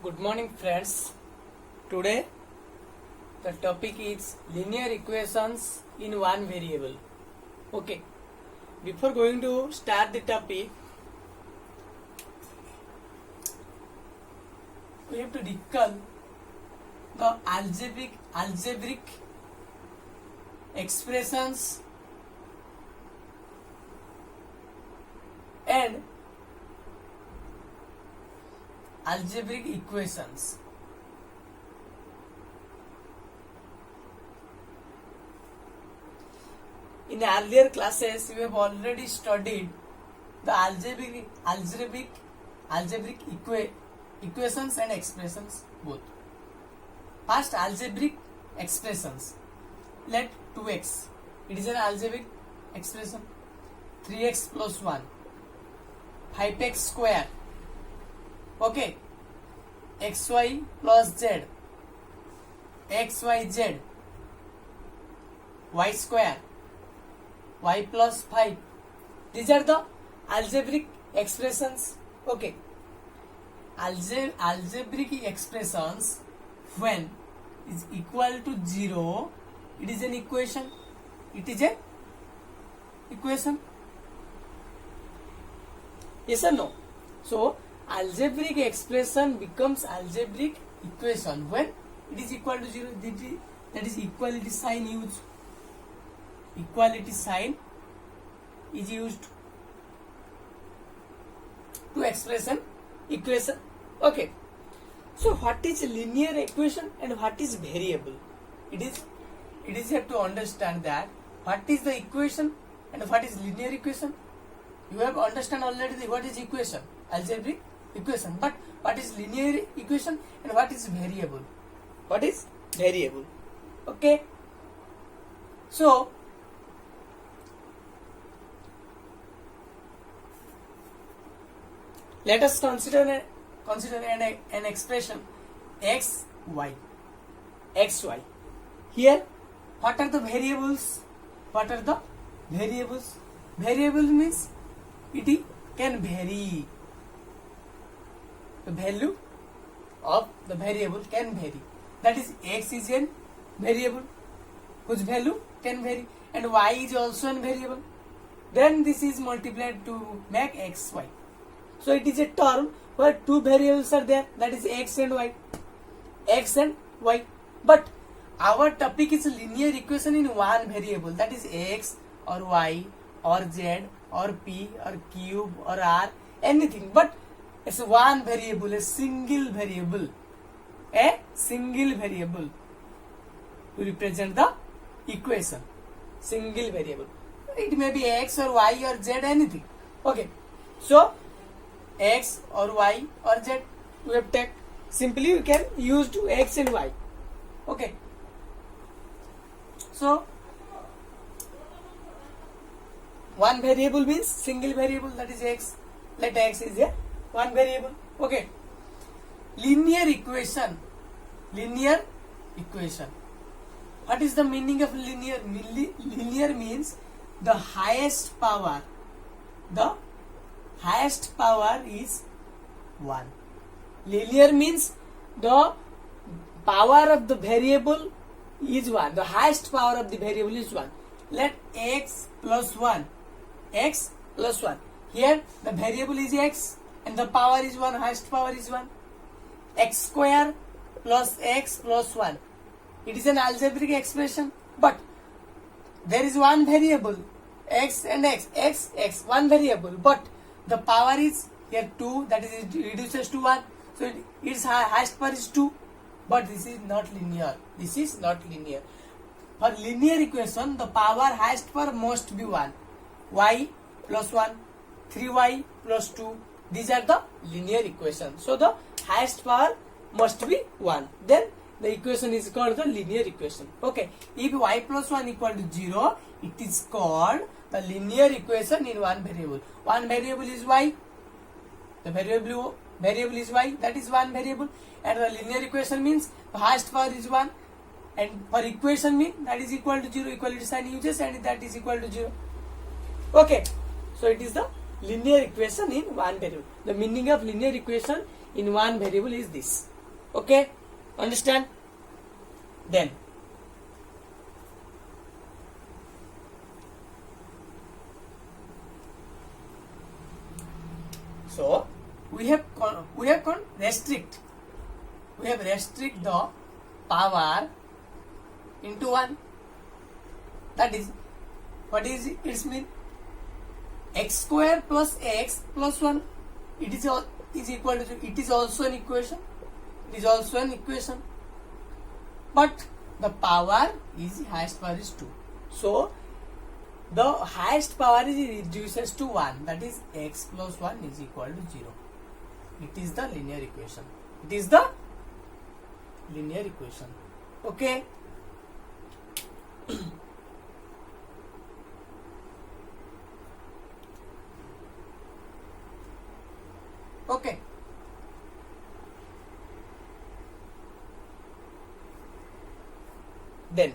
Good morning, friends. Today the topic is linear equations in one variable. Okay. Before going to start the topic, we have to recall the algebraic expressions and algebraic equations. In earlier classes, we have already studied the algebraic equations and expressions both. First, algebraic expressions. Let 2x, it is an algebraic expression. 3x plus 1, 5x square. Okay, xy plus z, xyz, y square, y plus 5. These are the algebraic expressions. Okay, algebraic expressions when is equal to 0, it is an equation. It is an equation. Yes or no? So algebraic expression becomes algebraic equation when it is equal to 0. That is equality sign used. Equality sign is used to express an equation. Okay. So what is linear equation and what is variable? It is have to understand that what is the equation and what is linear equation. You have understand already what is equation, algebraic equation, but what is linear equation and what is variable? What is variable? Okay. So let us consider an expression x y. Here, what are the variables? What are the variables? Variable means it can vary. The value of the variable can vary. That is, x is a variable whose value can vary, and y is also a variable. Then this is multiplied to make x, y. So it is a term where two variables are there, that is x and y. X and y. But our topic is linear equation in one variable, that is x or y or z or p or q or r, anything. But it's one variable, a single variable to represent the equation. Single variable. It may be x or y or z, anything. Okay. So x or y or z we have taken. Simply we can use to x and y. Okay. So one variable means single variable, that is x. Let x is a one variable. Okay. Linear equation. What is the meaning of linear? Linear means the highest power. The highest power is 1. Linear means the power of the variable is 1. The highest power of the variable is 1. Let x plus 1. X plus 1. Here the variable is x and the power is 1. Highest power is 1. X square plus x plus 1. It is an algebraic expression, but there is one variable, x and x, one variable, but the power is here 2, that is it reduces to 1. So its highest power is 2. But this is not linear. For linear equation, the power highest power must be 1. Y plus 1, 3y plus 2. These are the linear equations. So the highest power must be 1. Then the equation is called the linear equation. Okay. If y plus 1 equal to 0, it is called the linear equation in one variable. One variable is y. The variable is y. That is one variable. And the linear equation means the highest power is 1. And for equation mean that is equal to 0. Equality sign uses and that is equal to 0. Okay. So it is the linear equation in one variable. The meaning of linear equation in one variable is this. Okay, understand? Then so we have restrict the power into 1. That is, what is it? It's mean x square plus x plus 1. It is equal to, it is also an equation. It is also an equation. But the power is, highest power is 2. So the highest power is reduces to 1. That is, x plus 1 is equal to 0. It is the linear equation. It is the linear equation. Okay. Okay. Then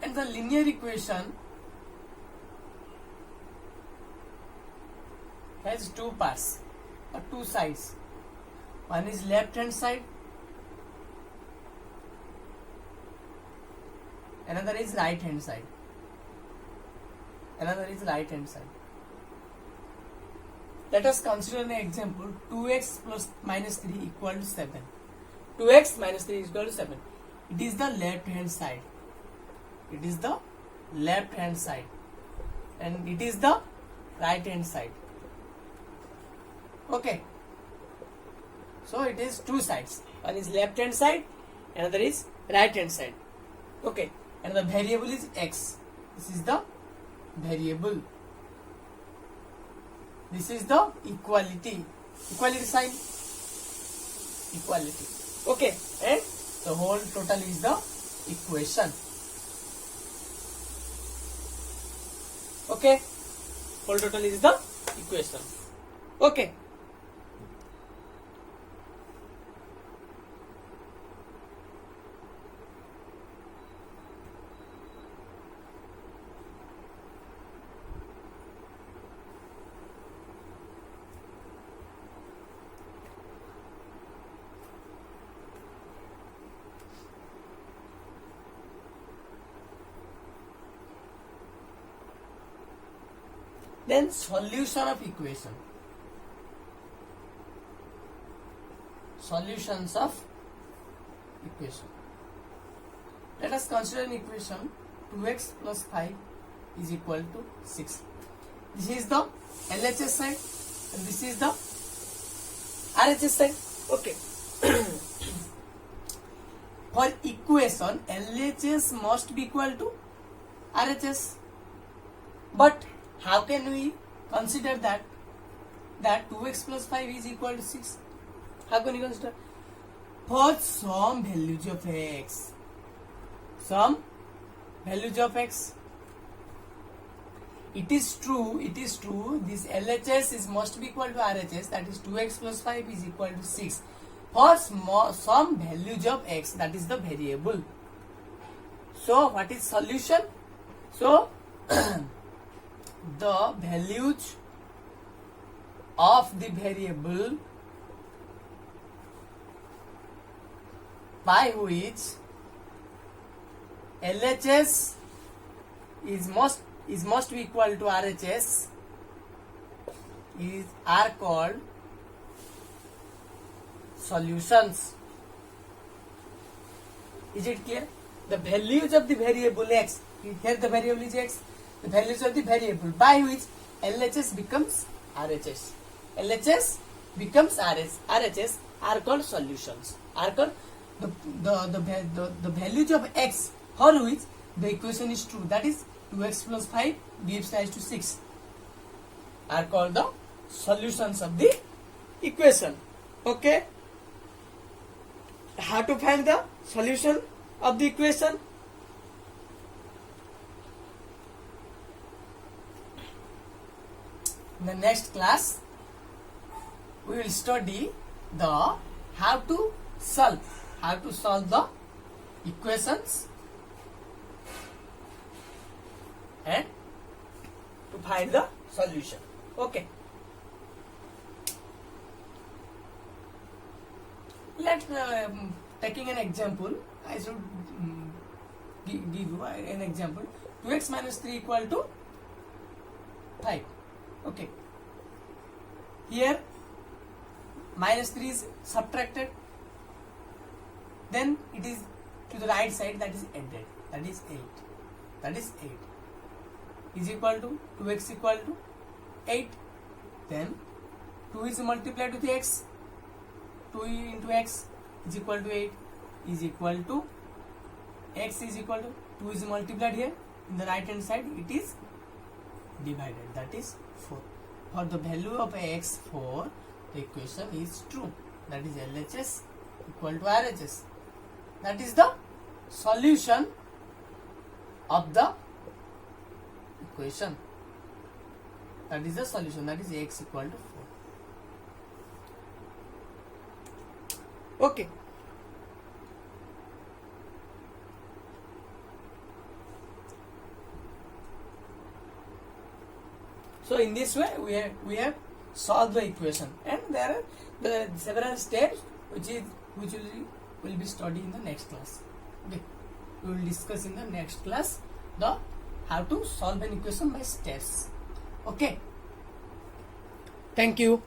and the linear equation has two parts or two sides. One is left hand side, another is right hand side. Another is right hand side. Let us consider an example. 2x plus minus 3 equal to 7. 2x minus 3 is equal to 7. It is the left hand side. It is the left hand side. And it is the right hand side. Okay. So it is two sides. One is left hand side, another is right hand side. Okay. And the variable is x. This is the variable. This is the equality. Equality sign. Equality. Okay. And the whole total is the equation. Okay. Whole total is the equation. Okay. Then solution of equation. Solutions of equation. Let us consider an equation. 2x plus 5 is equal to 6. This is the LHS side and this is the RHS side. Okay. For equation, LHS must be equal to RHS. But how can we consider that 2x plus 5 is equal to 6? How can you consider? For some values of x. Some values of x. It is true, this LHS is must be equal to RHS, that is 2x plus 5 is equal to 6. For some values of x, that is the variable. So what is solution? So the values of the variable by which LHS is must be equal to RHS are called solutions. Is it clear? The values of the variable x, here the variable is x, the values of the variable by which LHS becomes RHS. LHS becomes RHS are called solutions. Are called the values of x for which the equation is true. That is 2x plus 5 gives rise to 6. Are called the solutions of the equation. Okay. How to find the solution of the equation? In the next class, we will study the how to solve the equations and to find the solution. Okay. Let taking an example, I should give you an example. 2x minus 3 equal to 5. Okay. Here minus 3 is subtracted, then it is to the right side, that is added, that is 8. That is 8 is equal to 2x equal to 8. Then 2 is multiplied with x, 2 into x is equal to 8 is equal to x is equal to 2 is multiplied here in the right hand side, it is divided, that is 4. For the value of x 4, the equation is true, that is LHS equal to RHS. That is the solution of the equation. That is the solution, that is x equal to 4. Okay. So in this way we have solved the equation, and there are the several steps which will be studied in the next class. Okay, we will discuss in the next class the how to solve an equation by steps. Okay, thank you.